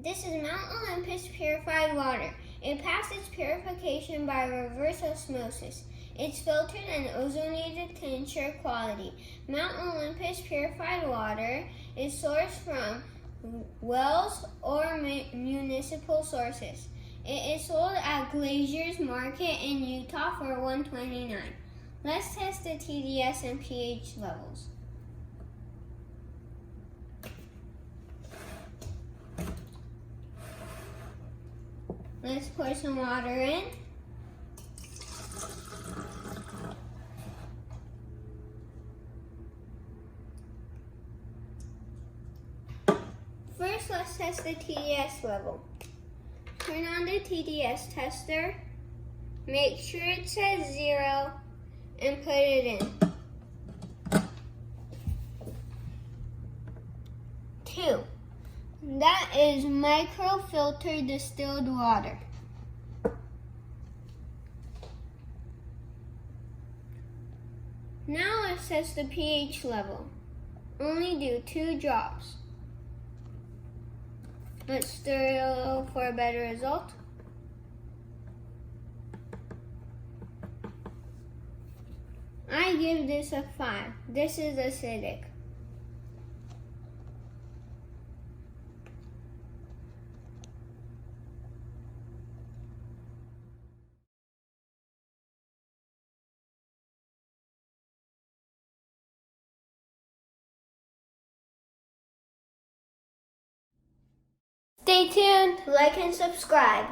This is Mount Olympus Purified water. It passes purification by reverse osmosis. It's filtered and ozonated to ensure quality. Mount Olympus Purified water is sourced from wells or municipal sources. It is sold at Glaziers Market in Utah for $129. Let's test the TDS and pH levels. Let's pour some water in. First, let's test the TDS level. Turn on the TDS tester. Make sure it says 0 and put it in. 2. That is microfiltered distilled water. Now let's test the pH level. Only do 2 drops. Let's stir it a little for a better result. I give this a 5. This is acidic. Stay tuned, like and subscribe.